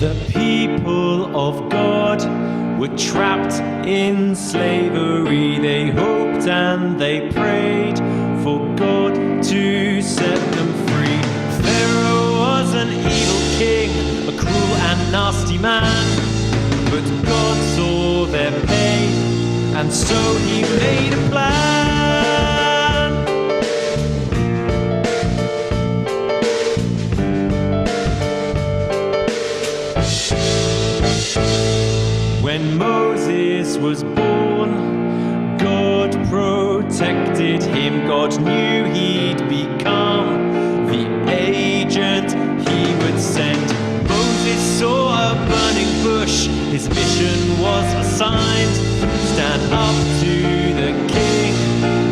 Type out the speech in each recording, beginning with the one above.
The people of God were trapped in slavery. They hoped and they prayed for God to set them free. Pharaoh was an evil king, a cruel and nasty man, but God saw their pain, and so he made a plan. When Moses was born, God protected him. God knew he'd become the agent he would send. Moses saw a burning bush, his mission was assigned. Stand up to the king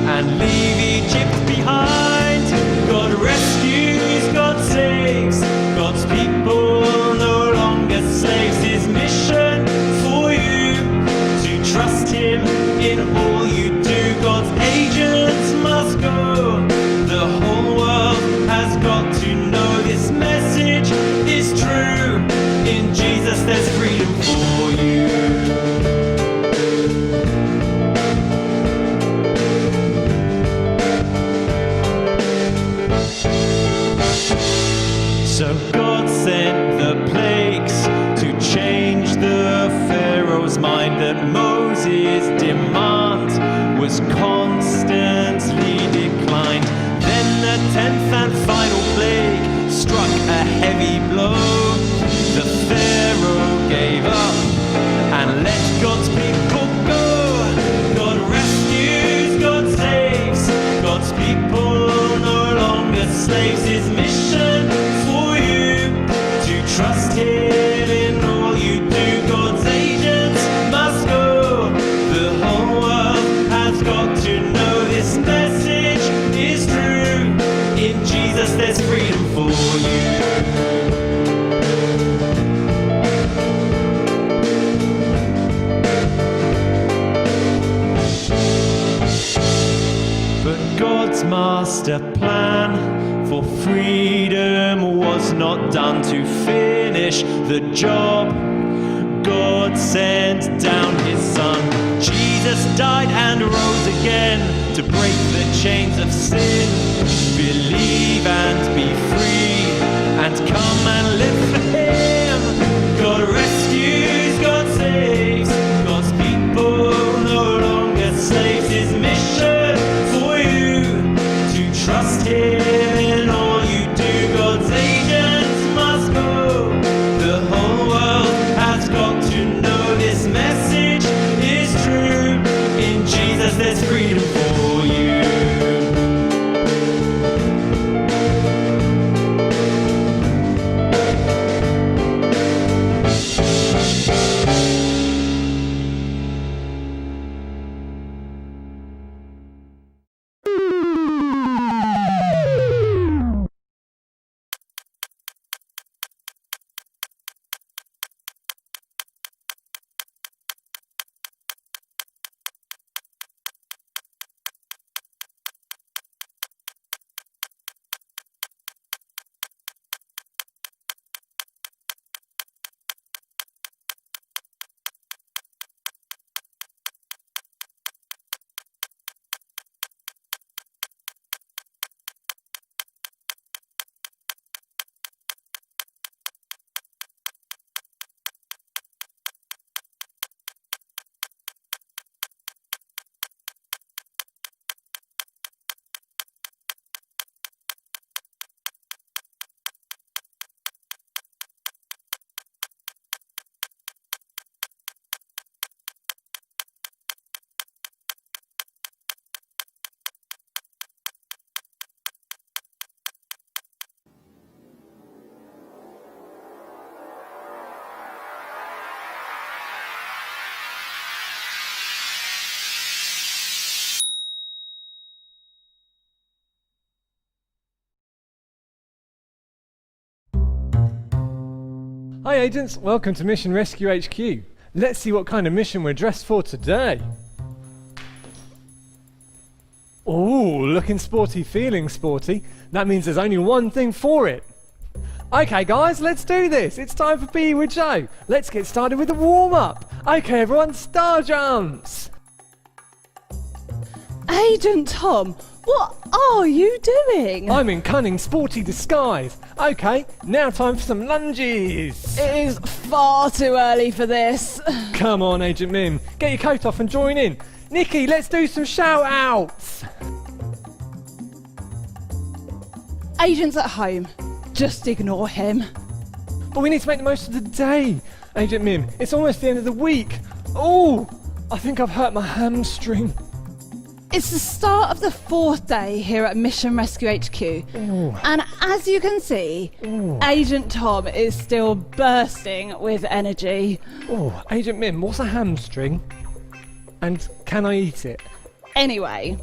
and leave Egypt behind. God rescues, God saves, God's people no longer slaves. His mission for you to trust him in all you do. God's agents must go. The whole world has got to know this message is true. In Jesus there's freedom for you. So God sent the plagues to change the Pharaoh's mind, that Moses' demand was constantly declined. Then the 10th and final plague struck a heavy blow. The Pharaoh gave up and let God's people go. God rescues, God saves, God's people no longer slaves. His mission for you to trust him in all you do. God's agents must go. The whole world has got to know this message is true. In Jesus there's freedom for you. But God's master plan for freedom was not done. To finish the job, God sent down his son. Jesus died and rose again to break the chains of sin. Believe and be free and come and live for him. God rescues, God saves, God's people no longer slaves. His mission for you to trust him in all you do. God's agents must go. The whole world has got to know this message is true. In Jesus there's freedom for you. Hi agents, welcome to Mission Rescue HQ. Let's see what kind of mission we're dressed for today. Ooh, looking sporty, feeling sporty. That means there's only one thing for it. Okay guys, let's do this. It's time for PE with Joe. Let's get started with the warm-up. Okay everyone, star jumps. Agent Tom, what are you doing? I'm in cunning sporty disguise. Okay, now time for some lunges. It is far too early for this. Come on Agent Mim, get your coat off and join in. Nikki, let's do some shout-outs. Agent's at home. Just ignore him. But we need to make the most of the day. Agent Mim, it's almost the end of the week. Oh, I think I've hurt my hamstring. It's the start of the 4th day here at Mission Rescue HQ. Ooh. And as you can see, Agent Tom is still bursting with energy. Oh, Agent Mim, what's a hamstring? And can I eat it? Anyway,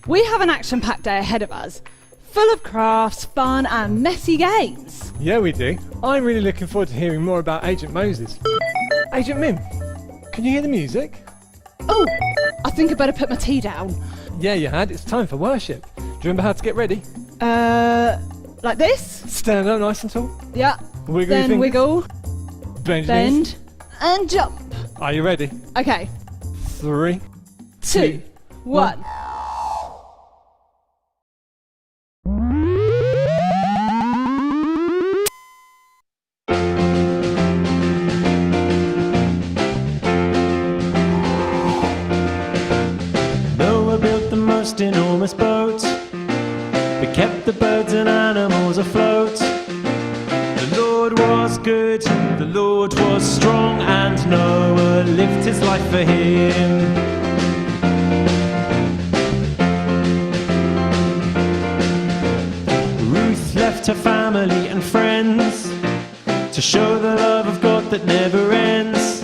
we have an action-packed day ahead of us, full of crafts, fun and messy games. Yeah, we do. I'm really looking forward to hearing more about Agent Moses. Agent Mim, can you hear the music? Oh, I think I better put my tea down. Yeah, you had. It's time for worship. Do you remember how to get ready? Like this? Stand up nice and tall. Yeah. Wiggle your Then fingers. wiggle, Bend your knees. bend, and jump. Are you ready? Okay, 3, 2, 1. Noah built the most enormous boat that kept the birds and animals afloat. The Lord was good, the Lord was strong, and Noah lived his life for him. Ruth left her family and friends to show the love of God that never ends.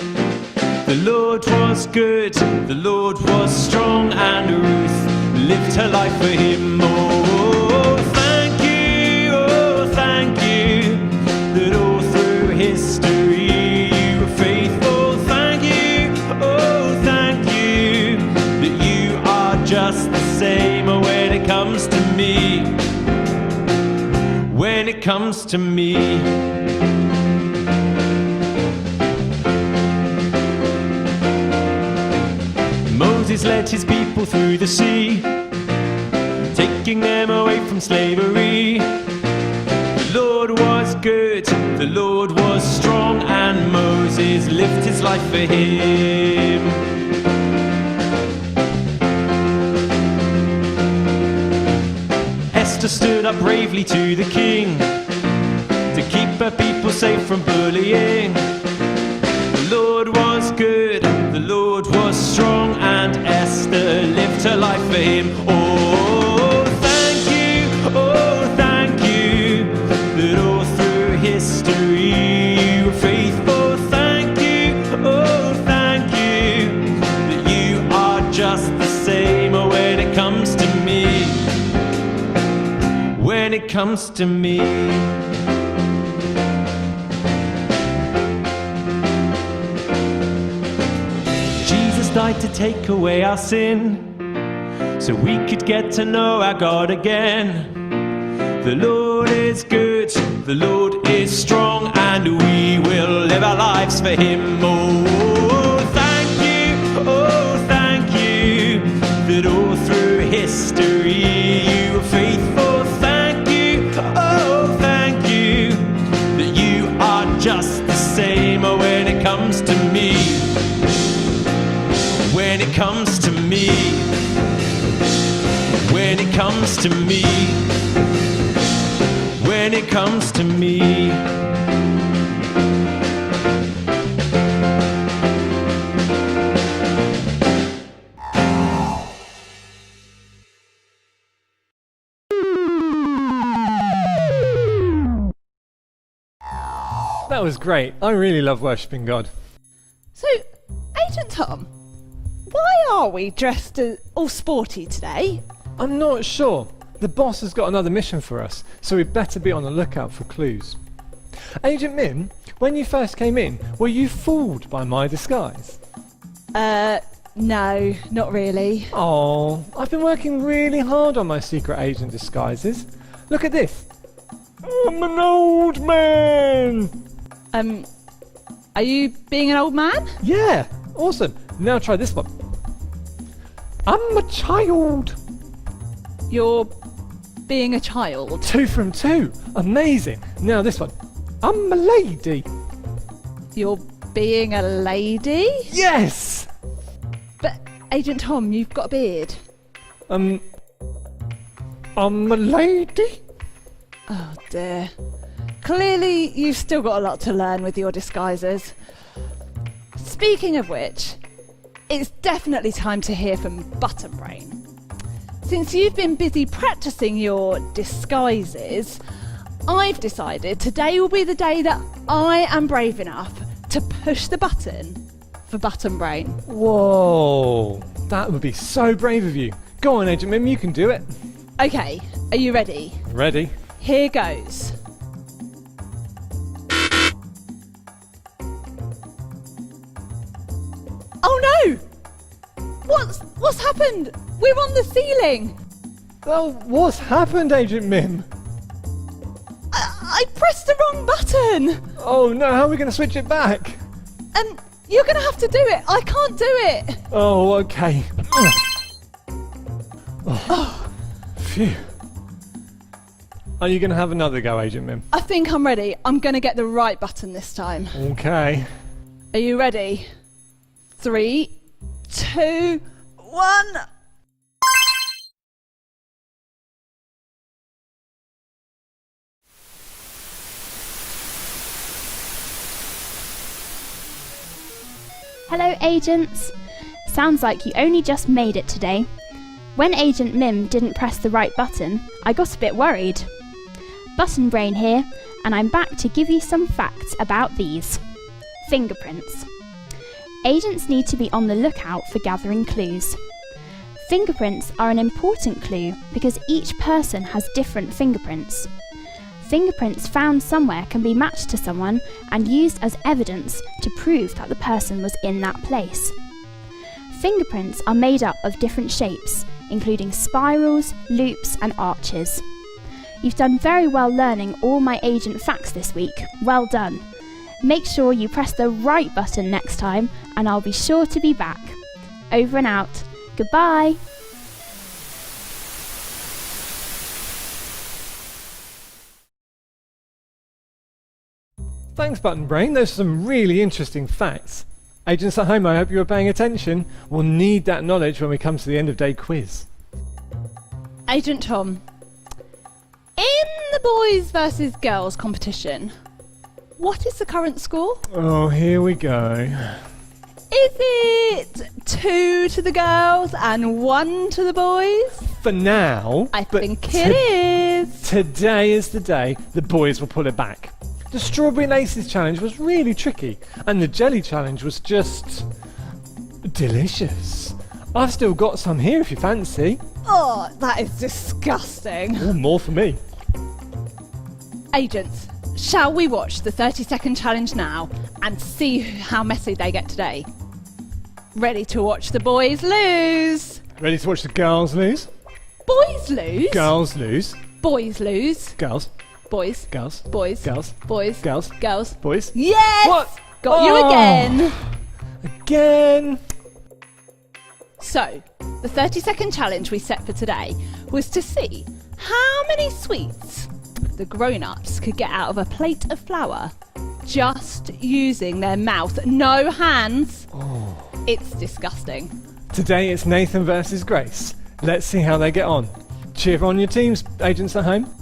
The Lord was good, the Lord was strong, and Ruth lived her life for him. Oh, thank you, that all through history you were faithful. Thank you, that you are just the same when it comes to me. When it comes to me. Moses led his people through the sea, taking them away from slavery. The Lord was good, the Lord was strong, and Moses lived his life for him. Esther stood up bravely to the king to keep her people safe from bullying. The Lord was good, the Lord was strong, and Esther lived her life for him. Oh, thank you, that all through history you were faithful. Thank you, that you are just the same when it comes to me. When it comes to me. Died to take away our sin, so we could get to know our God again. The Lord is good, the Lord is strong, and we will live our lives for him. Oh, thank you, that all through history you were faithful. Thank you, that you are just the same when it comes to me. When it comes to me, when it comes to me, when it comes to me. That was great. I really love worshipping God. So, Agent Tom, why are we dressed all sporty today? I'm not sure. The boss has got another mission for us, so we'd better be on the lookout for clues. Agent Mim, when you first came in, were you fooled by my disguise? No, not really. Oh, I've been working really hard on my secret agent disguises. Look at this. Oh, I'm an old man! Are you being an old man? Yeah, awesome. Now try this one. I'm a child. You're being a child. 2 from 2. Amazing. Now this one. I'm a lady. You're being a lady? Yes! But, Agent Tom, you've got a beard. I'm a lady? Oh dear. Clearly, you've still got a lot to learn with your disguises. Speaking of which, it's definitely time to hear from Button Brain. Since you've been busy practicing your disguises, I've decided today will be the day that I am brave enough to push the button for Button Brain. Whoa, that would be so brave of you. Go on, Agent Mim, you can do it. Okay, are you ready? Ready? Here goes. Oh no! What's happened? We're on the ceiling! Oh, what's happened, Agent Mim? I pressed the wrong button! Oh no, how are we going to switch it back? You're gonna have to do it! I can't do it! Oh, okay. Oh, phew. Are you going to have another go, Agent Mim? I think I'm ready. I'm gonna get the right button this time. Okay. Are you ready? 3, 2, 1. Hello, agents. Sounds like you only just made it today. When Agent Mim didn't press the right button, I got a bit worried. Button Brain here, and I'm back to give you some facts about these. Fingerprints. Agents need to be on the lookout for gathering clues. Fingerprints are an important clue because each person has different fingerprints. Fingerprints found somewhere can be matched to someone and used as evidence to prove that the person was in that place. Fingerprints are made up of different shapes, including spirals, loops, and arches. You've done very well learning all my agent facts this week. Well done. Make sure you press the right button next time, and I'll be sure to be back. Over and out. Goodbye. Thanks, Button Brain. Those are some really interesting facts. Agents at home, I hope you were paying attention. We'll need that knowledge when we come to the end of day quiz. Agent Tom, in the boys versus girls competition, what is the current score? Oh, here we go. Is it 2 to the girls and 1 to the boys? For now. I but think it is. Today is the day the boys will pull it back. The Strawberry Laces challenge was really tricky, and the Jelly challenge was just delicious. I've still got some here if you fancy. Oh, that is disgusting. Ooh, more for me. Agents, shall we watch the 30-second challenge now and see how messy they get today? Ready to watch the boys lose? Ready to watch the girls lose? Boys lose? Girls lose. Boys lose? Girls. Boys. Girls. Boys. Girls. Boys. Girls. Girls. Boys. Yes! What? Got you again. Again. So, the 30-second challenge we set for today was to see how many sweets the grown-ups could get out of a plate of flour just using their mouth. No hands. Oh. It's disgusting. Today it's Nathan versus Grace. Let's see how they get on. Cheer on your teams, agents at home.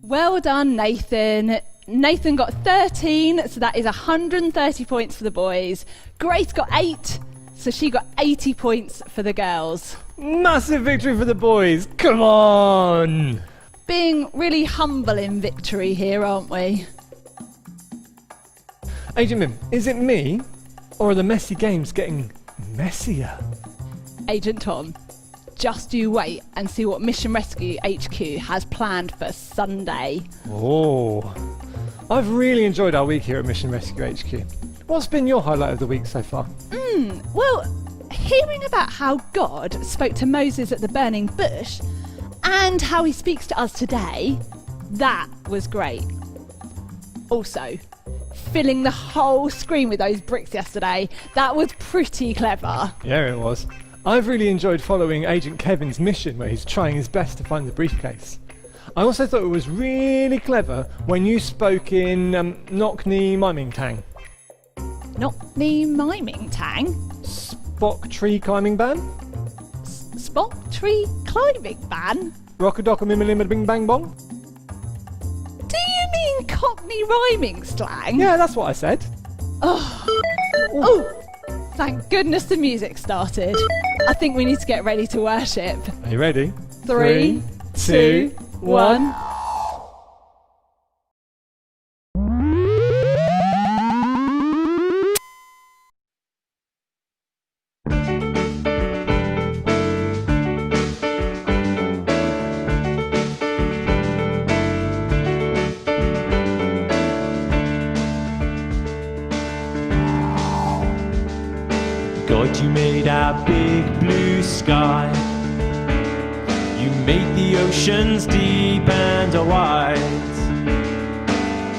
Well done, Nathan. Nathan got 13, so that is 130 points for the boys. Grace got 8, so she got 80 points for the girls. Massive victory for the boys. Come on. Being really humble in victory here, aren't we? Agent Mim, is it me, or are the messy games getting messier? Agent Tom, just you wait and see what Mission Rescue HQ has planned for Sunday. Oh, I've really enjoyed our week here at Mission Rescue HQ. What's been your highlight of the week so far? Well, hearing about how God spoke to Moses at the burning bush and how he speaks to us today, that was great. Also, filling the whole screen with those bricks yesterday, that was pretty clever. Yeah, it was. I've really enjoyed following Agent Kevin's mission where he's trying his best to find the briefcase. I also thought it was really clever when you spoke in Knockney Miming Tang. Knockney Miming Tang? Spock Tree Climbing Ban? Spock Tree Climbing Ban? Rockadocka Mimma Bing Bang Bong? Do you mean Cockney rhyming slang? Yeah, that's what I said. Oh, thank goodness the music started. I think we need to get ready to worship. Are you ready? 3, 2, 1. God, you made our big blue sky. You made the oceans deep and wide.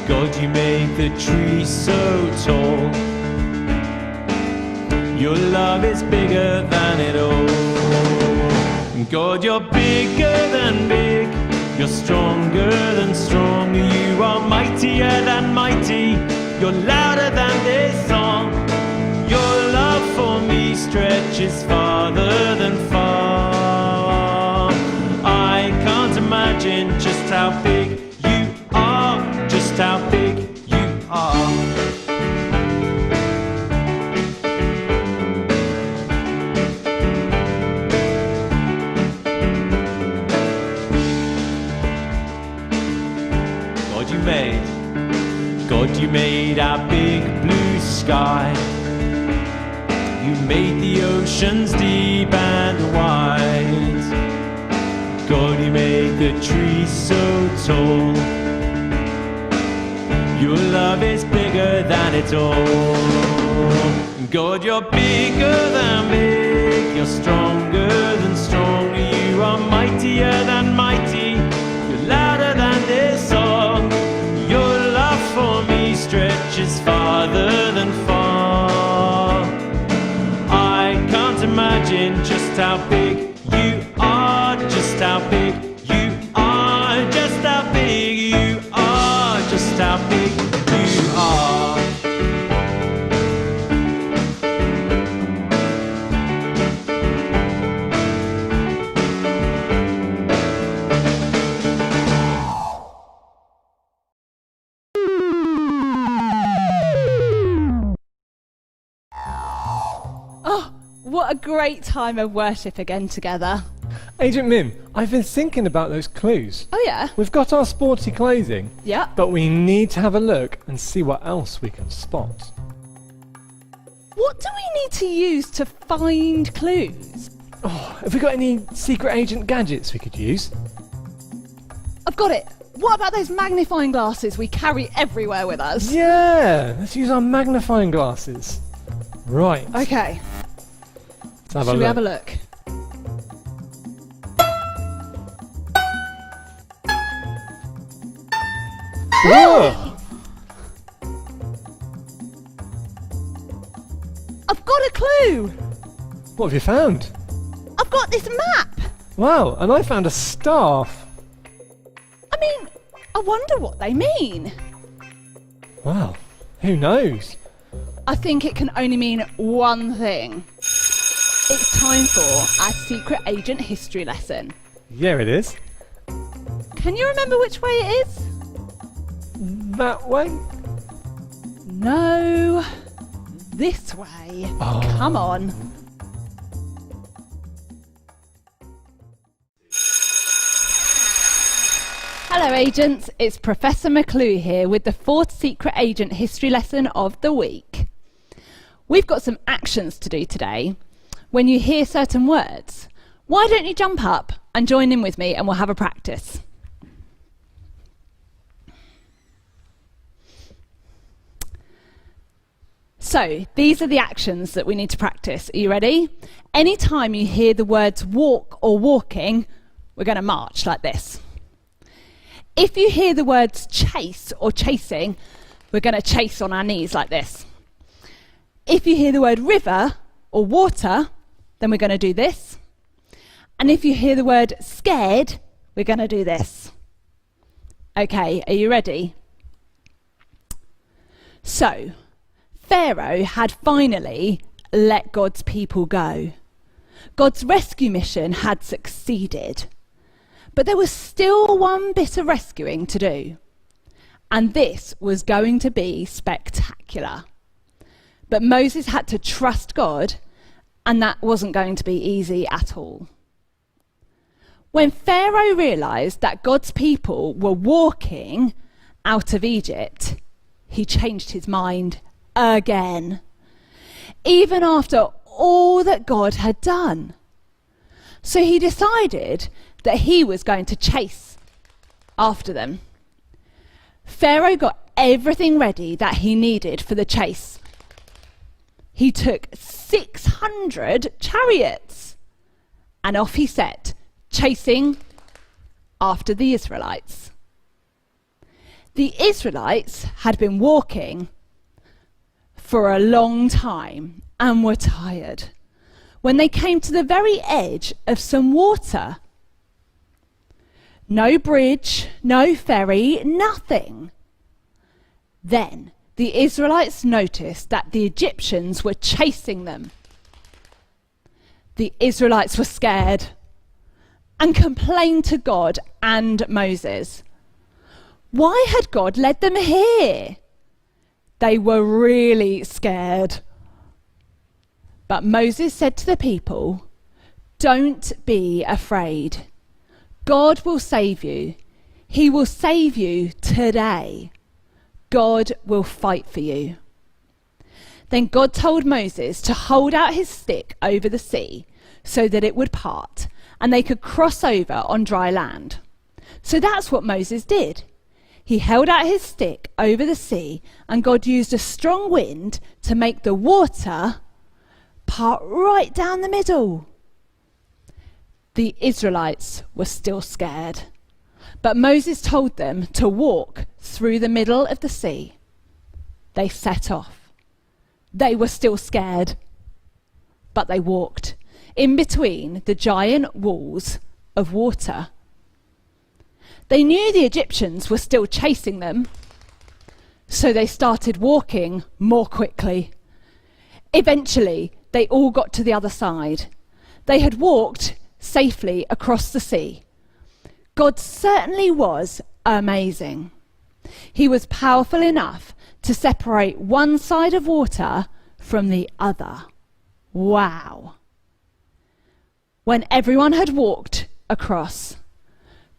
God, you made the trees so tall. Your love is bigger than it all. God, you're bigger than big. You're stronger than strong. You are mightier than mighty. You're louder than this song. Your love for me stretches farther than far. I can't imagine just how big you are, just how big you are. God, you made our big blue sky. You made the oceans deep and wide. God, you made the trees so tall. Your love is bigger than it all. God, you're bigger than big. You're stronger than strong. You are mightier than mighty. You're louder than this song. Your love for me stretches farther than far. I can't imagine just how big you are, just how big you are, just how big you are, just how big you are. What a great time of worship again together. Agent Mim, I've been thinking about those clues. Oh yeah? We've got our sporty clothing, Yeah. but we need to have a look and see what else we can spot. What do we need to use to find clues? Oh, have we got any secret agent gadgets we could use? I've got it. What about those magnifying glasses we carry everywhere with us? Yeah, let's use our magnifying glasses. Right. Okay. Let's have a Should look. we have a look? Whoa! I've got a clue! What have you found? I've got this map! Wow, and I found a staff. I mean, I wonder what they mean. Wow, who knows? I think it can only mean one thing. It's time for our secret agent history lesson. Yeah, it is. Can you remember which way it is? That way? No. This way. Oh. Come on. Hello agents, it's Professor McClue here with the fourth secret agent history lesson of the week. We've got some actions to do today. When you hear certain words, why don't you jump up and join in with me and we'll have a practice. So, these are the actions that we need to practice. Are you ready? Anytime you hear the words walk or walking, we're going to march like this. If you hear the words chase or chasing, we're going to chase on our knees like this. If you hear the word river or water, then we're going to do this. And if you hear the word scared, we're going to do this. Okay, are you ready? So, Pharaoh had finally let God's people go. God's rescue mission had succeeded. But there was still one bit of rescuing to do. And this was going to be spectacular. But Moses had to trust God, and that wasn't going to be easy at all. When Pharaoh realized that God's people were walking out of Egypt, he changed his mind again, even after all that God had done. So he decided that he was going to chase after them. Pharaoh got everything ready that he needed for the chase. He took 600 chariots and off he set, chasing after the Israelites. The Israelites had been walking for a long time and were tired when they came to the very edge of some water. No bridge, no ferry, nothing. Then the Israelites noticed that the Egyptians were chasing them. The Israelites were scared and complained to God and Moses. Why had God led them here? They were really scared. But Moses said to the people, "Don't be afraid. God will save you. He will save you today. God will fight for you." Then God told Moses to hold out his stick over the sea so that it would part and they could cross over on dry land. So that's what Moses did. He held out his stick over the sea and God used a strong wind to make the water part right down the middle. The Israelites were still scared, but Moses told them to walk through the middle of the sea. They set off. They were still scared, but they walked in between the giant walls of water. They knew the Egyptians were still chasing them, so they started walking more quickly. Eventually, they all got to the other side. They had walked safely across the sea. God certainly was amazing. He was powerful enough to separate one side of water from the other. Wow. When everyone had walked across,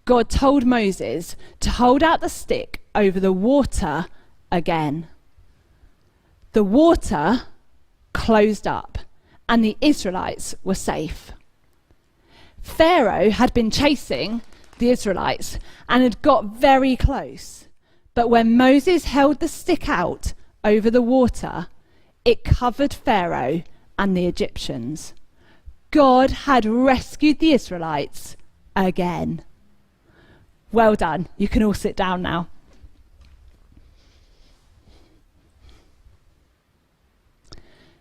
God told Moses to hold out the stick over the water again. The water closed up and the Israelites were safe. Pharaoh had been chasing the Israelites and had got very close. But when Moses held the stick out over the water, it covered Pharaoh and the Egyptians. God had rescued the Israelites again. Well done. You can all sit down now.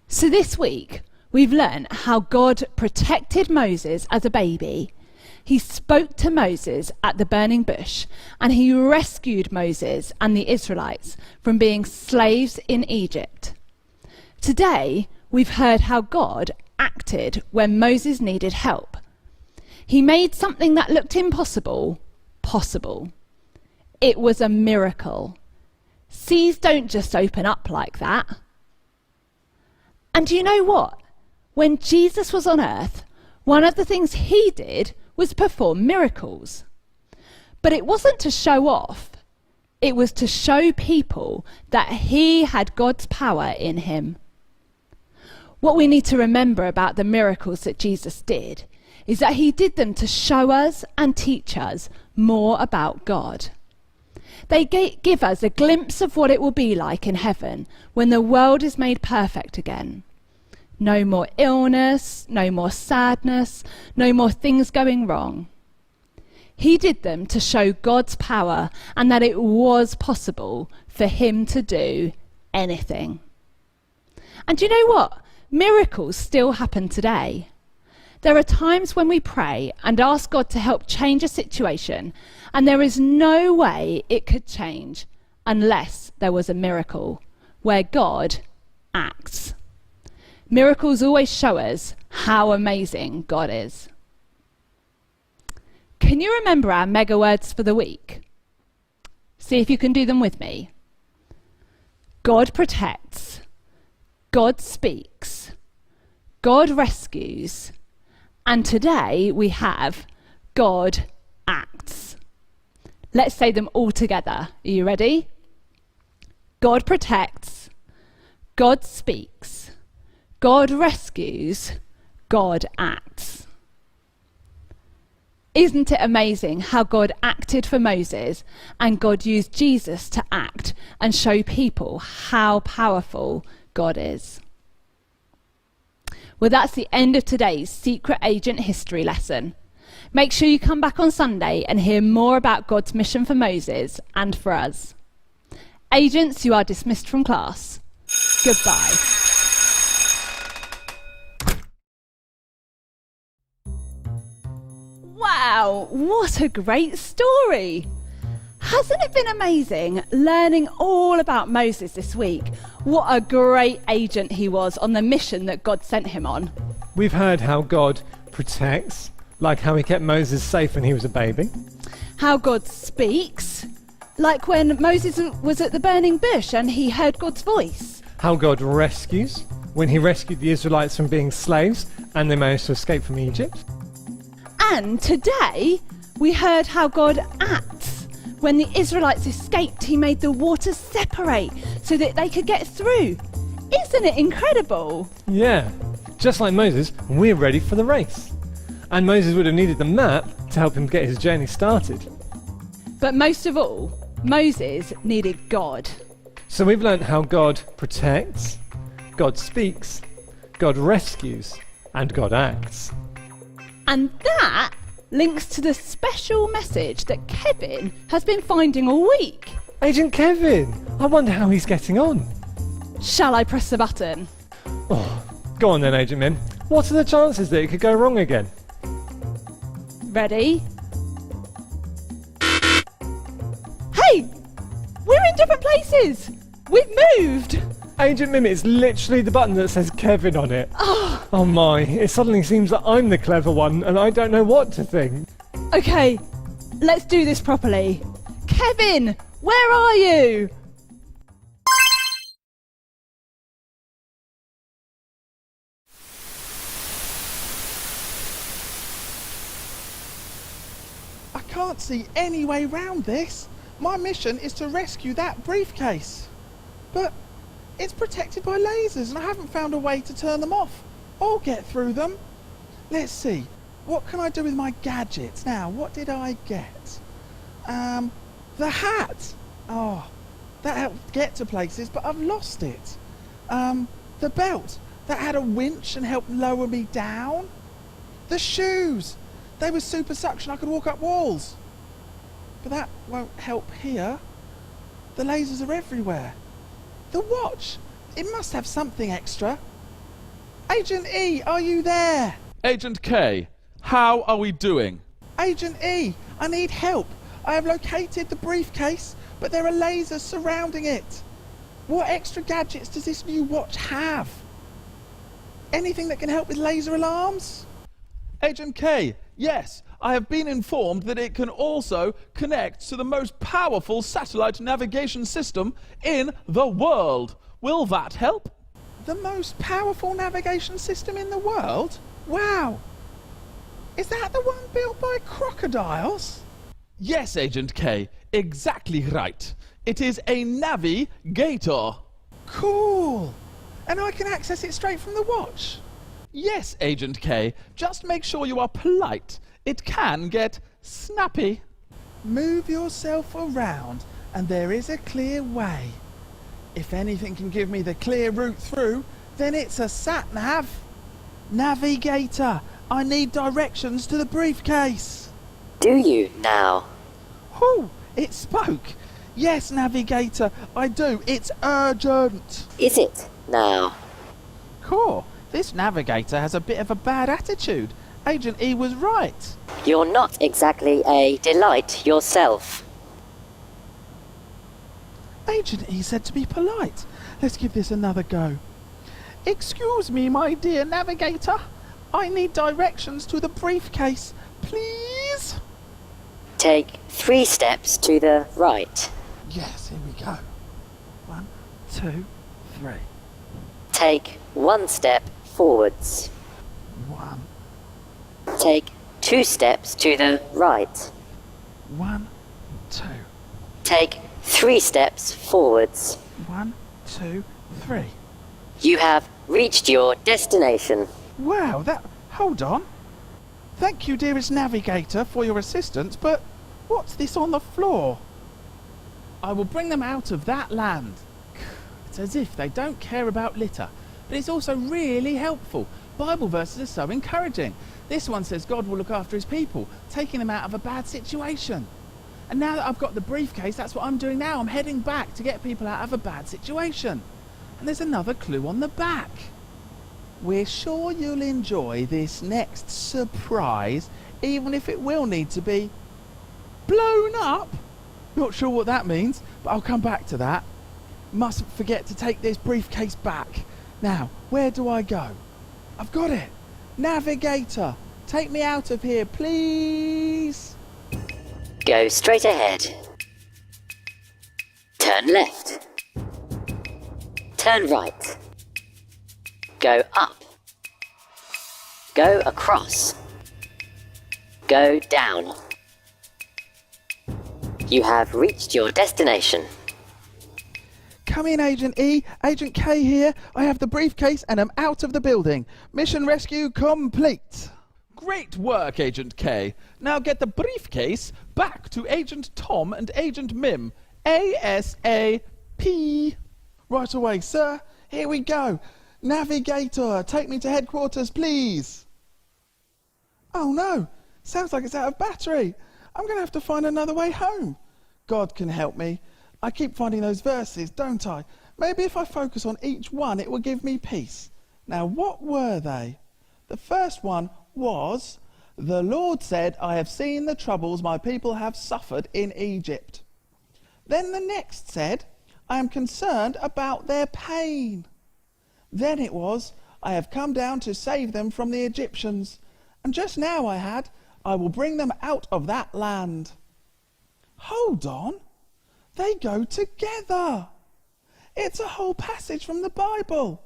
So this week, we've learned how God protected Moses as a baby. He spoke to Moses at the burning bush, and he rescued Moses and the Israelites from being slaves in Egypt. Today, we've heard how God acted when Moses needed help. He made something that looked impossible possible. It was a miracle. Seas don't just open up like that. And do you know what? When Jesus was on earth, one of the things he did was perform miracles. But it wasn't to show off. It was to show people that he had God's power in him. What we need to remember about the miracles that Jesus did is that he did them to show us and teach us more about God. They give us a glimpse of what it will be like in heaven when the world is made perfect again. No more illness, no more sadness, no more things going wrong. He did them to show God's power and that it was possible for him to do anything. And you know what? Miracles still happen today. There are times when we pray and ask God to help change a situation, and there is no way it could change unless there was a miracle where God acts. Miracles always show us how amazing God is. Can you remember our mega words for the week? See if you can do them with me. God protects, God speaks, God rescues, and today we have God acts. Let's say them all together. Are you ready? God protects, God speaks, God rescues, God acts. Isn't it amazing how God acted for Moses and God used Jesus to act and show people how powerful God is? Well, that's the end of today's Secret Agent history lesson. Make sure you come back on Sunday and hear more about God's mission for Moses and for us. Agents, you are dismissed from class. Goodbye. Wow, what a great story! Hasn't it been amazing learning all about Moses this week? What a great agent he was on the mission that God sent him on. We've heard how God protects, like how he kept Moses safe when he was a baby. How God speaks, like when Moses was at the burning bush and he heard God's voice. How God rescues, when he rescued the Israelites from being slaves and they managed to escape from Egypt. And today we heard how God acts. When the Israelites escaped, he made the waters separate so that they could get through. Isn't it incredible? Yeah, just like Moses, we're ready for the race. And Moses would have needed the map to help him get his journey started. But most of all, Moses needed God. So we've learnt how God protects, God speaks, God rescues, and God acts. And that links to the special message that Kevin has been finding all week. Agent Kevin! I wonder how he's getting on. Shall I press the button? Oh, go on then, Agent Mim. What are the chances that it could go wrong again? Ready? Hey! We're in different places! We've moved! Agent Mim, it's literally the button that says Kevin on it. Oh my, it suddenly seems that I'm the clever one and I don't know what to think. Okay, let's do this properly. Kevin, where are you? I can't see any way round this. My mission is to rescue that briefcase. But it's protected by lasers and I haven't found a way to turn them off or get through them. Let's see. What can I do with my gadgets? Now, what did I get? The hat. Oh, that helped get to places, but I've lost it. The belt. That had a winch and helped lower me down. The shoes. They were super suction. I could walk up walls. But that won't help here. The lasers are everywhere. The watch. It must have something extra. Agent E, are you there? Agent K, how are we doing? Agent E, I need help. I have located the briefcase, but there are lasers surrounding it. What extra gadgets does this new watch have? Anything that can help with laser alarms? Agent K, yes, I have been informed that it can also connect to the most powerful satellite navigation system in the world. Will that help? The most powerful navigation system in the world? Wow! Is that the one built by crocodiles? Yes, Agent K, exactly right. It is a navigator. Cool! And I can access it straight from the watch? Yes, Agent K, just make sure you are polite. It can get snappy. Move yourself around and there is a clear way. If anything can give me the clear route through, then it's a sat-nav. Navigator, I need directions to the briefcase. Do you now? Whew, it spoke. Yes, Navigator, I do. It's urgent. Is it now? Cool. This Navigator has a bit of a bad attitude. Agent E was right. You're not exactly a delight yourself. Agent E said to be polite. Let's give this another go. Excuse me, my dear Navigator. I need directions to the briefcase, please. Take 3 steps to the right. Yes, here we go. 1, 2, 3. Take 1 step forwards. 1, Take 2 steps to the right. 1, 2. Take 3 steps forwards. 1, 2, 3. You have reached your destination. Wow, that... Hold on. Thank you, dearest Navigator, for your assistance, but what's this on the floor? I will bring them out of that land. It's as if they don't care about litter, but it's also really helpful. Bible verses are so encouraging. This one says God will look after his people, taking them out of a bad situation. And now that I've got the briefcase, that's what I'm doing now. I'm heading back to get people out of a bad situation. And there's another clue on the back. We're sure you'll enjoy this next surprise, even if it will need to be blown up. Not sure what that means, but I'll come back to that. Mustn't forget to take this briefcase back. Now, where do I go? I've got it. Navigator, take me out of here, please. Go straight ahead. Turn left. Turn right. Go up. Go across. Go down. You have reached your destination. Come in, Agent E. Agent K here. I have the briefcase and I'm out of the building. Mission rescue complete. Great work, Agent K. Now get the briefcase back to Agent Tom and Agent Mim. ASAP. Right away, sir. Here we go. Navigator, take me to headquarters, please. Oh no, sounds like it's out of battery. I'm going to have to find another way home. God can help me. I keep finding those verses, don't I? Maybe if I focus on each one, it will give me peace. Now, what were they? The first one was, the Lord said, I have seen the troubles my people have suffered in Egypt. Then the next said, I am concerned about their pain. Then it was, I have come down to save them from the Egyptians. And just now I had, I will bring them out of that land. Hold on. They go together. It's a whole passage from the Bible.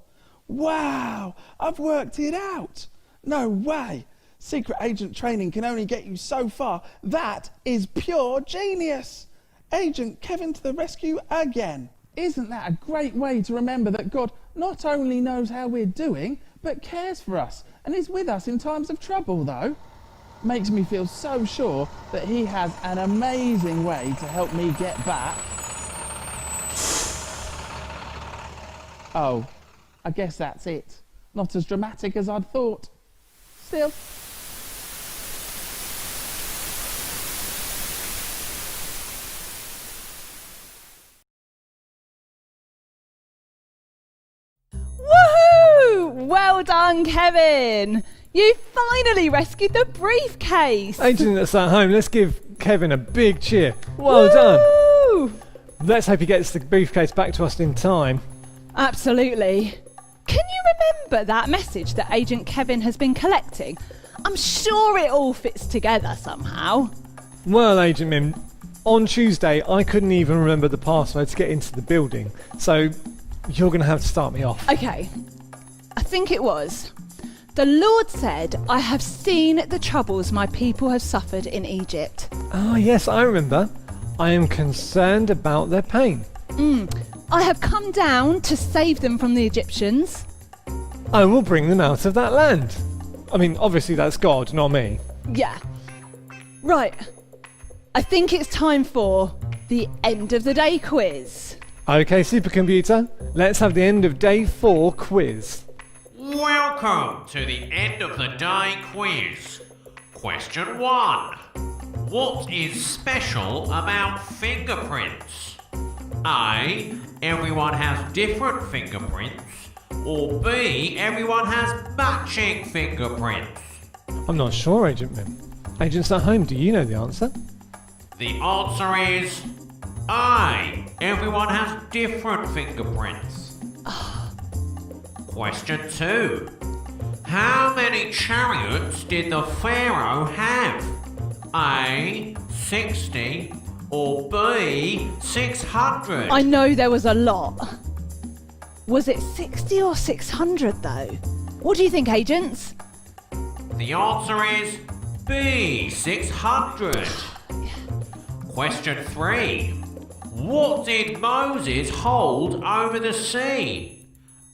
Wow, I've worked it out. No way. Secret agent training can only get you so far. That is pure genius. Agent Kevin to the rescue again. Isn't that a great way to remember that God not only knows how we're doing, but cares for us and is with us in times of trouble, though? Makes me feel so sure that he has an amazing way to help me get back. Oh, I guess that's it. Not as dramatic as I'd thought. Still. Woohoo! Well done, Kevin! You finally rescued the briefcase! Agent that's at home, let's give Kevin a big cheer. Well done. Woo! Let's hope he gets the briefcase back to us in time. Absolutely. Can you remember that message that Agent Kevin has been collecting? I'm sure it all fits together somehow. Well, Agent Mim, on Tuesday I couldn't even remember the password to get into the building, so you're going to have to start me off. Okay, I think it was. The Lord said, I have seen the troubles my people have suffered in Egypt. Ah, yes, I remember. I am concerned about their pain. I have come down to save them from the Egyptians. I will bring them out of that land. I mean, obviously that's God, not me. Yeah. Right. I think it's time for the end of the day quiz. Okay, supercomputer, let's have the end of day 4 quiz. Welcome to the end of the day quiz. Question 1. What is special about fingerprints? A. Everyone has different fingerprints. Or B. Everyone has matching fingerprints. I'm not sure, Agent Mim. Agents at home, do you know the answer? The answer is A. Everyone has different fingerprints. Question 2. How many chariots did the Pharaoh have? A. 60 or B. 600? I know there was a lot. Was it 60 or 600 though? What do you think, agents? The answer is B. 600. Question 3. What did Moses hold over the sea?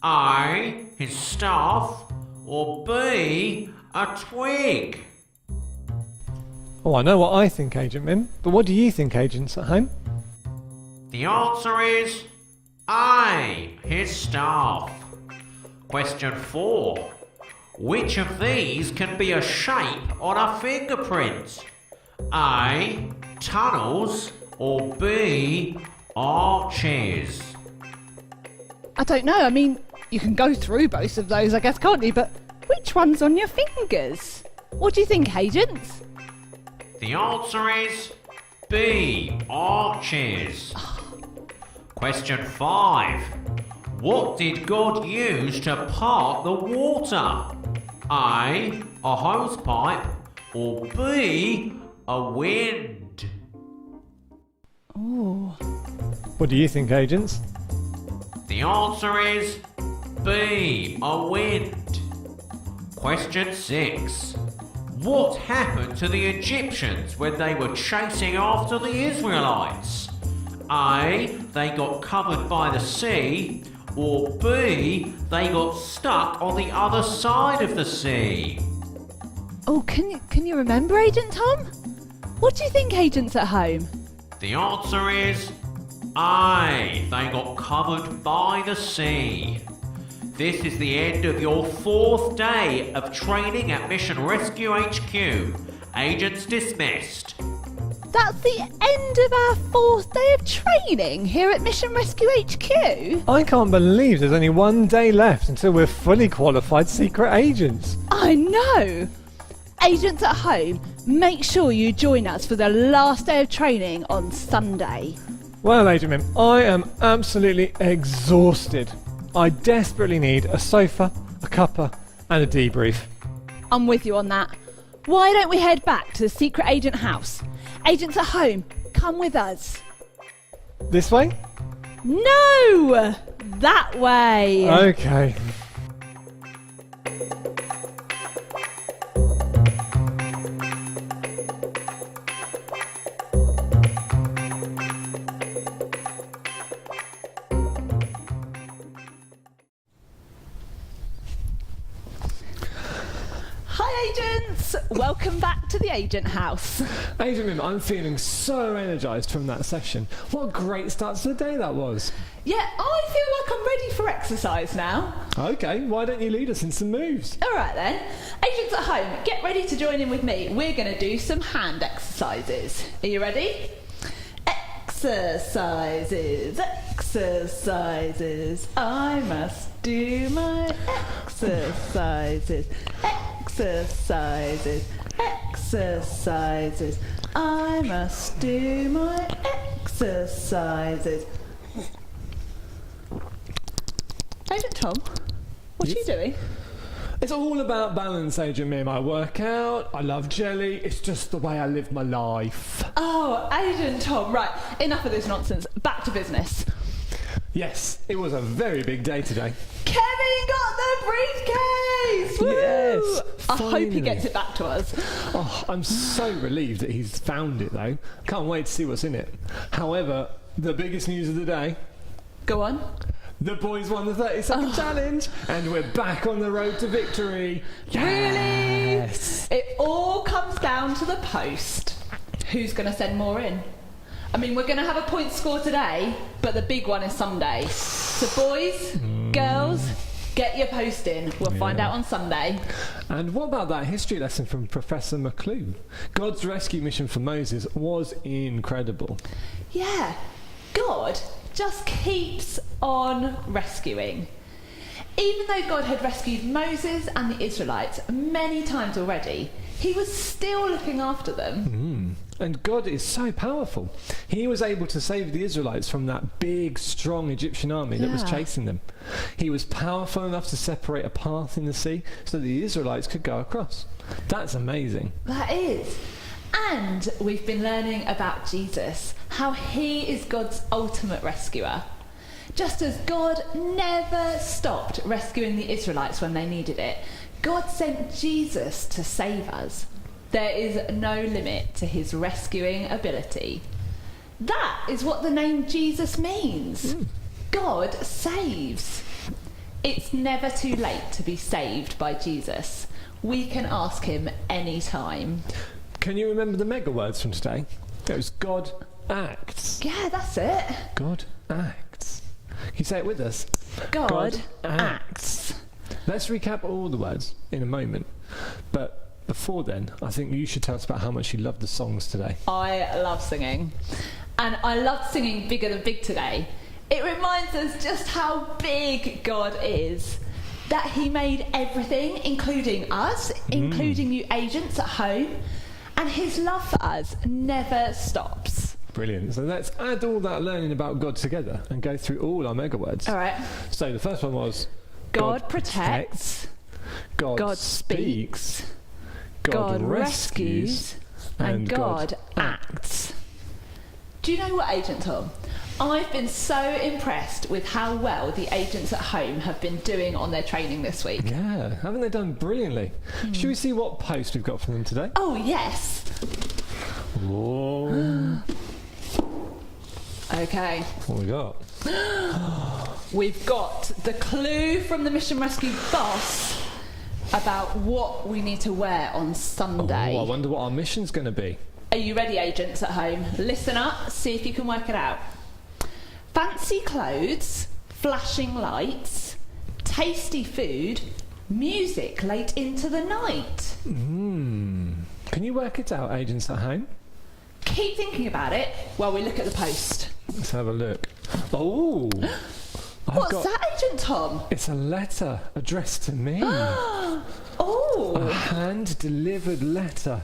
A. His staff or B. A twig? Oh, I know what I think, Agent Mim, but what do you think, agents at home? The answer is A. His staff. Question 4. Which of these can be a shape on a fingerprint? A. Tunnels or B. Arches? I don't know. I mean, you can go through both of those, I guess, can't you? But which one's on your fingers? What do you think, agents? The answer is B. Arches. Question 5. What did God use to part the water? A. A hose pipe or B. A wind? Oh. What do you think, agents? The answer is B. A wind. Question 6. What happened to the Egyptians when they were chasing after the Israelites? A. They got covered by the sea. Or B. They got stuck on the other side of the sea. Oh, can you remember, Agent Tom? What do you think, agents at home? The answer is A. They got covered by the sea. This is the end of your 4th day of training at Mission Rescue HQ. Agents dismissed. That's the end of our 4th day of training here at Mission Rescue HQ. I can't believe there's only 1 day left until we're fully qualified secret agents. I know. Agents at home, make sure you join us for the last day of training on Sunday. Well, Agent Mim, I am absolutely exhausted. I desperately need a sofa, a cuppa, and a debrief. I'm with you on that. Why don't we head back to the secret agent house? Agents at home, come with us. This way? No! That way! Okay. Hi, agents! Welcome back to the agent house. Agent Mim, I'm feeling so energised from that session. What a great start to the day that was. Yeah, I feel like I'm ready for exercise now. Okay, why don't you lead us in some moves? Alright then. Agents at home, get ready to join in with me. We're going to do some hand exercises. Are you ready? Exercises, exercises. I must do my exercises. Exercises, exercises. I must do my exercises. Agent Tom, what are you doing? It's all about balance, Agent Mim. I work out, I love jelly, it's just the way I live my life. Oh, Agent Tom, right, enough of this nonsense. Back to business. Yes, it was a very big day today. Kevin got the briefcase! Woo! Yes, I hope he finally. gets it back to us. Oh, I'm so relieved that he's found it though. Can't wait to see what's in it. However, the biggest news of the day, Go on. the boys won the 30-second challenge and we're back on the road to victory. Yes. Really? It all comes down to the post. Who's going to send more in? I mean, we're going to have a point score today, but the big one is Sunday. So boys, girls, get your post in. We'll find out on Sunday. And what about that history lesson from Professor McClue? God's rescue mission for Moses was incredible. Yeah, God just keeps on rescuing. Even though God had rescued Moses and the Israelites many times already, he was still looking after them. And God is so powerful. He was able to save the Israelites from that big, strong Egyptian army that was Yeah. chasing them. He was powerful enough to separate a path in the sea so that the Israelites could go across. That's amazing. That is. And we've been learning about Jesus, how he is God's ultimate rescuer. Just as God never stopped rescuing the Israelites when they needed it, God sent Jesus to save us. There is no limit to his rescuing ability. That is what the name Jesus means. God saves. It's never too late to be saved by Jesus. We can ask him anytime. Can you remember the mega words from today? It was God acts. Yeah, that's it. God acts. Can you say it with us? God acts. Let's recap all the words in a moment. But before then, I think you should tell us about how much you love the songs today. I love singing. And I loved singing Bigger Than Big today. It reminds us just how big God is. That he made everything, including us, including you agents at home. And his love for us never stops. Brilliant. So let's add all that learning about God together and go through all our mega words. All right. So the first one was God protects. God speaks. God rescues. And God acts. Do you know what, Agent Tom? I've been so impressed with how well the agents at home have been doing on their training this week. Yeah, haven't they done brilliantly? Should we see what post we've got for them today? Oh, yes. Whoa. Okay. What we got? We've got the clue from the Mission Rescue boss about what we need to wear on Sunday. Oh, I wonder what our mission's going to be. Are you ready, agents at home? Listen up, see if you can work it out. Fancy clothes, flashing lights, tasty food, music late into the night. Can you work it out, agents at home? Keep thinking about it while we look at the post. Let's have a look. Oh! What's that, Agent Tom? It's a letter addressed to me. Oh! A hand-delivered letter.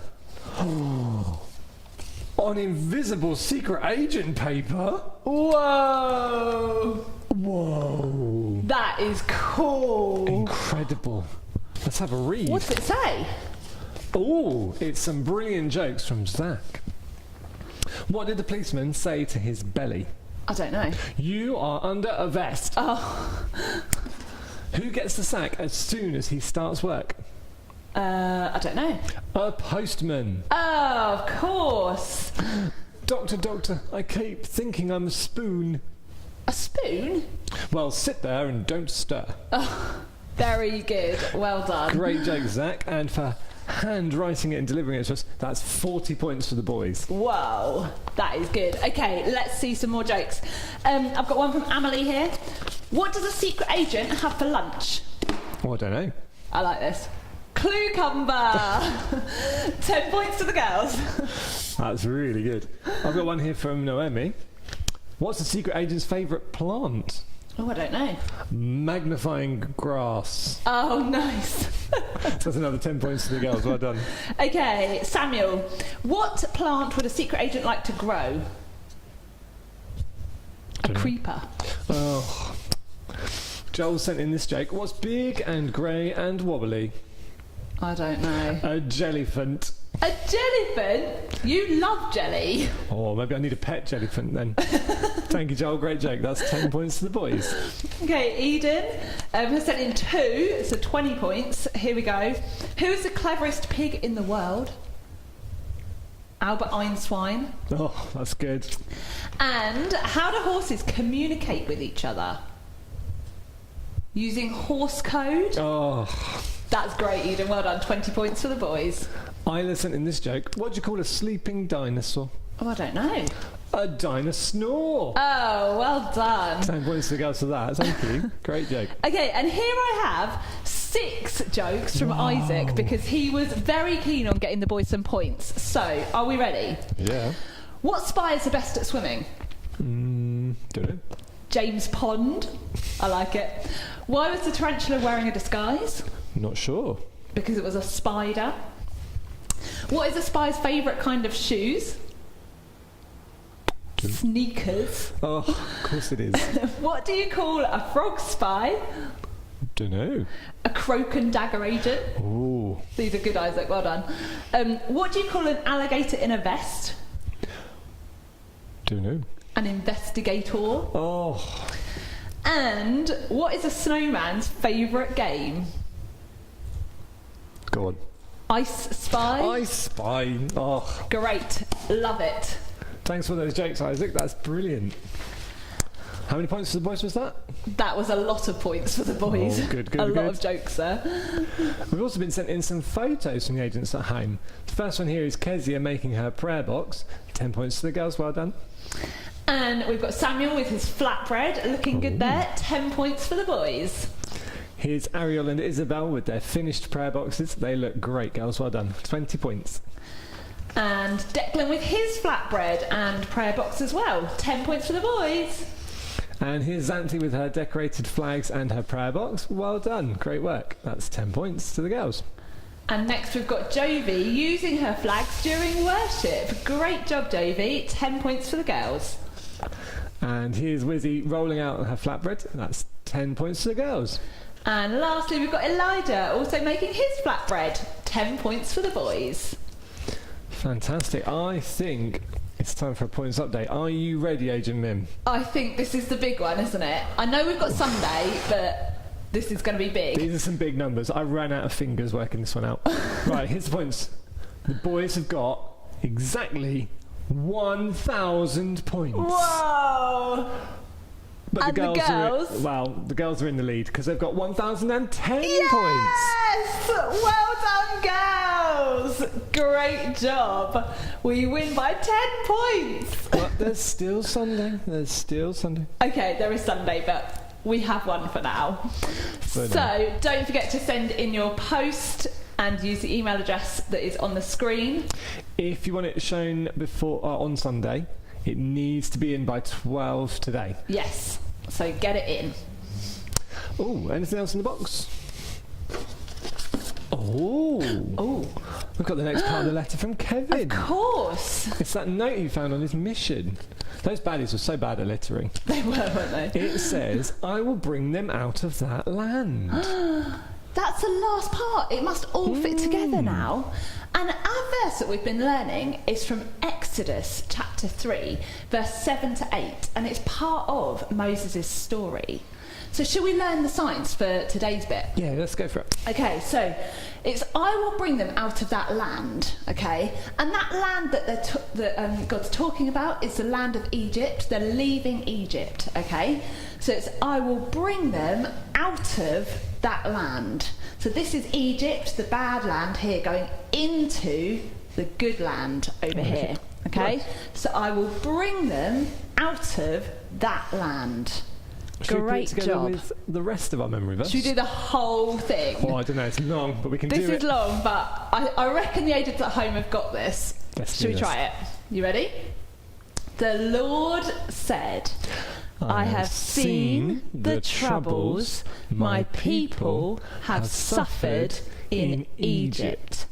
On invisible secret agent paper. Whoa! Whoa. That is cool. Incredible. Let's have a read. What does it say? Oh, it's some brilliant jokes from Zach. What did the policeman say to his belly? I don't know. You are under arrest. Oh, Who gets the sack as soon as he starts work? I don't know. A postman. Oh, of course. Doctor, I keep thinking I'm a spoon. A spoon? Well, sit there and don't stir. Very good. Well done. Great joke, Zach. And for handwriting it and delivering it to us, that's 40 points for the boys. Whoa, that is good. Okay, let's see some more jokes. I've got one from Amelie here. What does a secret agent have for lunch? Oh, I don't know. I like this. Cluecumber. 10 points to the girls. That's really good. I've got one here from Noemi. What's the secret agent's favourite plant? Oh, I don't know. Magnifying grass. Oh, nice. So that's another 10 points to the girls. Well done. Okay, Samuel. What plant would a secret agent like to grow? A Dunno. creeper. Oh, Joel sent in this joke. What's big and grey and wobbly? I don't know. A jellyphant. A jellyfin? You love jelly. Oh, maybe I need a pet jellyphant then. Thank you, Joel. Great joke. That's 10 points to the boys. Okay, Eden has sent in 2, so 20 points. Here we go. Who is the cleverest pig in the world? Albert Einstein. Oh, that's good. And how do horses communicate with each other? Using horse code. Oh, That's great, Eden. Well done. 20 points for the boys. Isla sent in this joke. What do you call a sleeping dinosaur? Oh, I don't know. A dinosaur. Oh, well done. 10 points to go to that. Thank you. Great joke. Okay, and here I have 6 jokes from Isaac because he was very keen on getting the boys some points. So, are we ready? Yeah. What spy is the best at swimming? Don't know. James Pond. I like it. Why was the tarantula wearing a disguise? Not sure. Because it was a spider. What is a spy's favourite kind of shoes? Sneakers. Oh, of course it is. What do you call a frog spy? Don't know. A croak and dagger agent. Ooh. These are good, Isaac. Well done. What do you call an alligator in a vest? Don't know. An investigator. Oh. And what is a snowman's favourite game? Go on. Ice Spy. I spy. Oh. Great. Love it. Thanks for those jokes, Isaac. That's brilliant. How many points for the boys was that? That was a lot of points for the boys. Oh, good, a lot good. of jokes there. We've also been sent in some photos from the agents at home. The first one here is Kezia making her prayer box. 10 points to the girls. Well done. And we've got Samuel with his flatbread. Looking good there. 10 points for the boys. Here's Ariel and Isabel with their finished prayer boxes. They look great, girls. Well done. 20 points. And Declan with his flatbread and prayer box as well. 10 points for the boys. And here's Zanti with her decorated flags and her prayer box. Well done. Great work. That's 10 points to the girls. And next we've got Jovi using her flags during worship. Great job, Jovi. 10 points for the girls. And here's Wizzy rolling out her flatbread. That's 10 points to the girls. And lastly, we've got Elijah also making his flatbread. 10 points for the boys. Fantastic. I think it's time for a points update. Are you ready, Agent Mim? I think this is the big one, isn't it? I know we've got Sunday, but this is going to be big. These are some big numbers. I ran out of fingers working this one out. Right, here's the points. The boys have got exactly 1,000 points. Whoa! But And the girls? the girls are in the lead because they've got 1,010 points. Yes! Well done, girls! Great job. We win by 10 points. But there's still Sunday. There's still Sunday. Okay, there is Sunday, but we have one for now. For So don't forget to send in your post and use the email address that is on the screen. If you want it shown before on Sunday, it needs to be in by 12 today. Yes, so get it in. Oh, anything else in the box? Oh, we've got the next part of the letter from Kevin. Of course. It's that note he found on his mission. Those baddies were so bad at littering. They were, weren't they? It says, I will bring them out of that land. That's the last part. It must all fit together now. And our verse that we've been learning is from Exodus chapter 3, verse 7 to 8, and it's part of Moses' story. So shall we learn the signs for today's bit? Yeah, let's go for it. Okay, so it's I will bring them out of that land, okay? And that land that God's talking about is the land of Egypt. They're leaving Egypt, okay? So it's I will bring them out of that land. So this is Egypt, the bad land here, going into the good land over here, okay? Right. So I will bring them out of that land. Should we put it Great together job. with the rest of our memory verse? Should we do the whole thing? Oh, I don't know, it's long, but we can This do is it. long, but I reckon the agents at home have got this. Let's Should do we this. try it? You ready? The Lord said, I have seen the troubles my people have suffered in Egypt.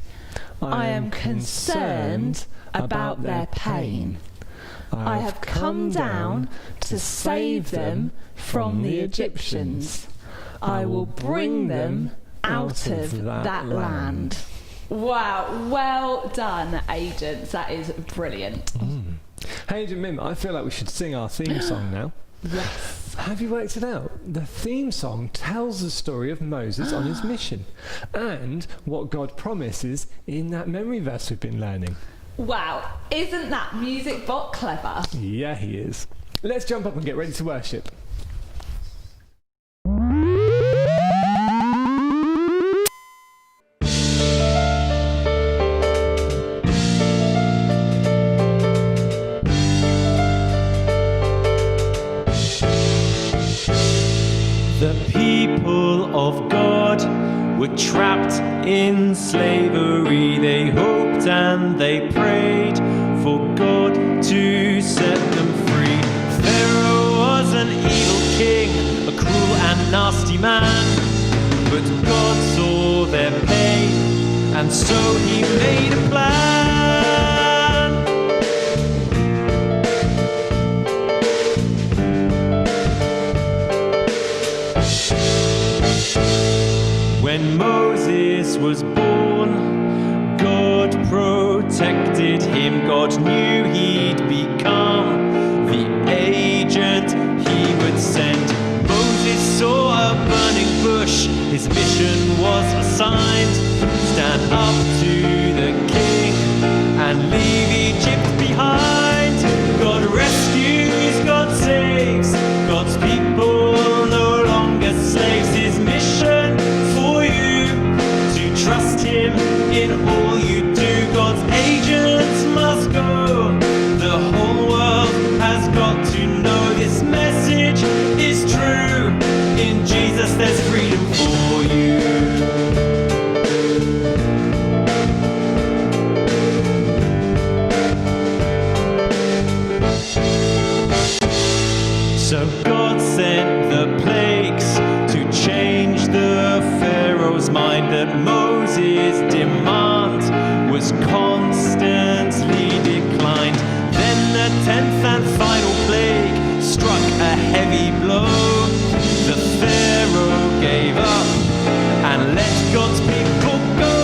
I am concerned about their pain. I have come down to save them from the Egyptians. I will bring them out of that land. Wow, well done, agents. That is brilliant. Hey, Agent Mim, I feel like we should sing our theme song now. Yes. Have you worked it out? The theme song tells the story of Moses on his mission and what God promises in that memory verse we've been learning. Wow, isn't that music bot clever? Yeah, he is. Let's jump up and get ready to worship. The people of God were trapped in slavery. They hoped and they prayed for God to set them free. Pharaoh was an evil king, a cruel and nasty man. But God saw their pain, and so he made a plan. When Moses was born, God protected him. God knew he'd become the agent he would send. Moses saw a burning bush, his mission was assigned. Stand up to the king and leave Egypt behind. God rescues, God saves, God's people no longer slaves. His mission for you to trust him in all you do. God's agents must go. The whole world has got to know this message is true. In Jesus there's freedom for you. So God sent the plagues to change the Pharaoh's mind. That Moses' demand was constantly declined. Then the 10th and final plague struck a heavy blow. The Pharaoh gave up and let God's people go.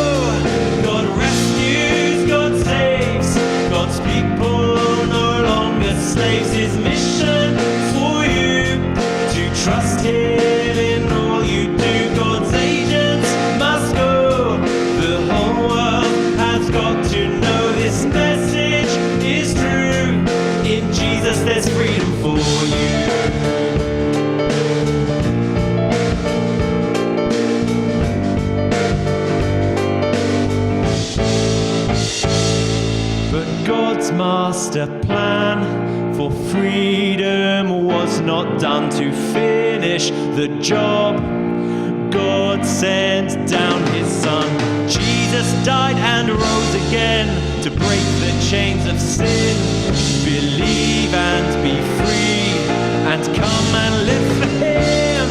God rescues, God saves, God's people no longer slaves. His mission for you to trust him in all you do. God's agents must go. The whole world has got to know this message is true. In Jesus there's freedom for you. But God's master plan for freedom was not done. To finish the job, God sent down his son. Jesus died and rose again to break the chains of sin. Believe and be free and come and live for him.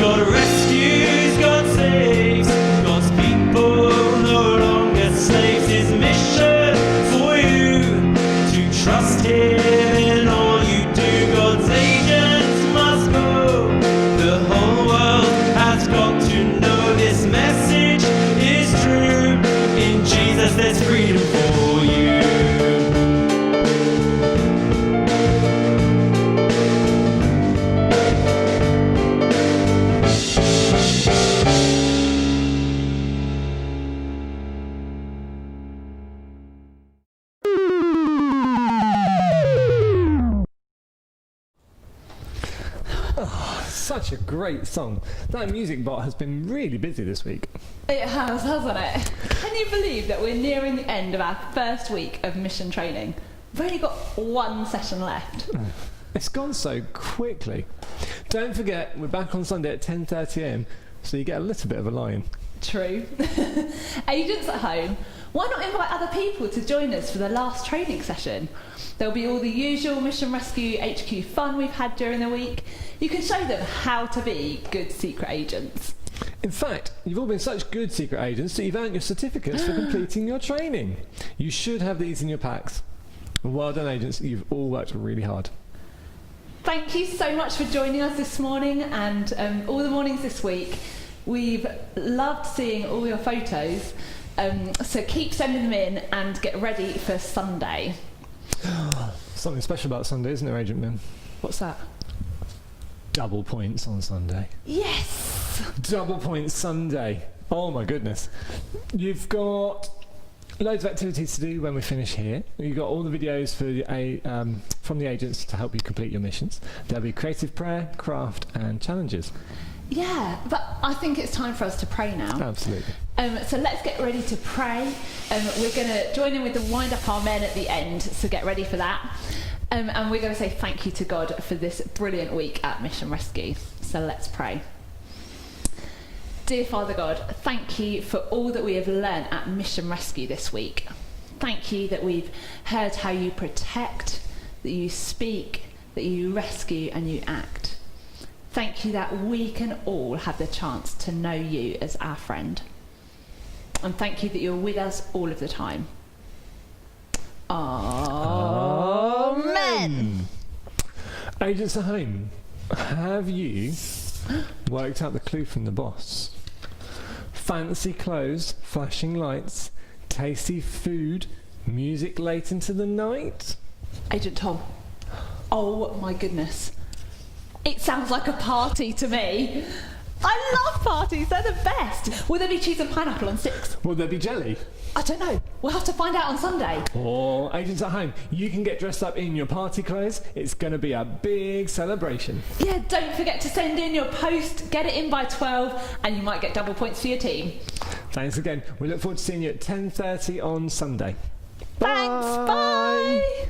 God rescues, God saves, God's people no longer slaves. His mission for you to trust him in all you do. God's agents must go. The whole world has got to know this message is true. In Jesus there's freedom for you. Such a great song. That music bot has been really busy this week. It has, hasn't it? Can you believe that we're nearing the end of our first week of mission training? We've only got one session left. It's gone so quickly. Don't forget, we're back on Sunday at 10:30am, so you get a little bit of a line. True. Agents at home, why not invite other people to join us for the last training session? There'll be all the usual Mission Rescue HQ fun we've had during the week. You can show them how to be good secret agents. In fact, you've all been such good secret agents that you've earned your certificates for completing your training. You should have these in your packs. Well done, agents. You've all worked really hard. thank you so much for joining us this morning and all the mornings this week. We've loved seeing all your photos, so keep sending them in and get ready for Sunday. Something special about Sunday, isn't there, Agent Mim? What's that? Double points on Sunday. Yes! Double points Sunday. Oh my goodness. You've got loads of activities to do when we finish here. You've got all the videos for from the agents to help you complete your missions. There'll be creative prayer, craft and challenges. Yeah, but I think it's time for us to pray now. Absolutely. So let's get ready to pray. We're going to join in with the Wind Up Amen at the end, so get ready for that. And we're going to say thank you to God for this brilliant week at Mission Rescue. So let's pray. Dear Father God, thank you for all that we have learned at Mission Rescue this week. Thank you that we've heard how you protect, that you speak, that you rescue and you act. Thank you that we can all have the chance to know you as our friend. And thank you that you're with us all of the time. Amen. Agents at home, have you worked out the clue from the boss? Fancy clothes, flashing lights, tasty food, music late into the night? Agent Tom, oh my goodness. It sounds like a party to me. I love parties, they're the best. Will there be cheese and pineapple on 6? Will there be jelly? I don't know. We'll have to find out on Sunday. Or agents at home, you can get dressed up in your party clothes. It's going to be a big celebration. Yeah, don't forget to send in your post, get it in by 12, and you might get double points for your team. Thanks again. We look forward to seeing you at 10:30 on Sunday. Thanks, bye.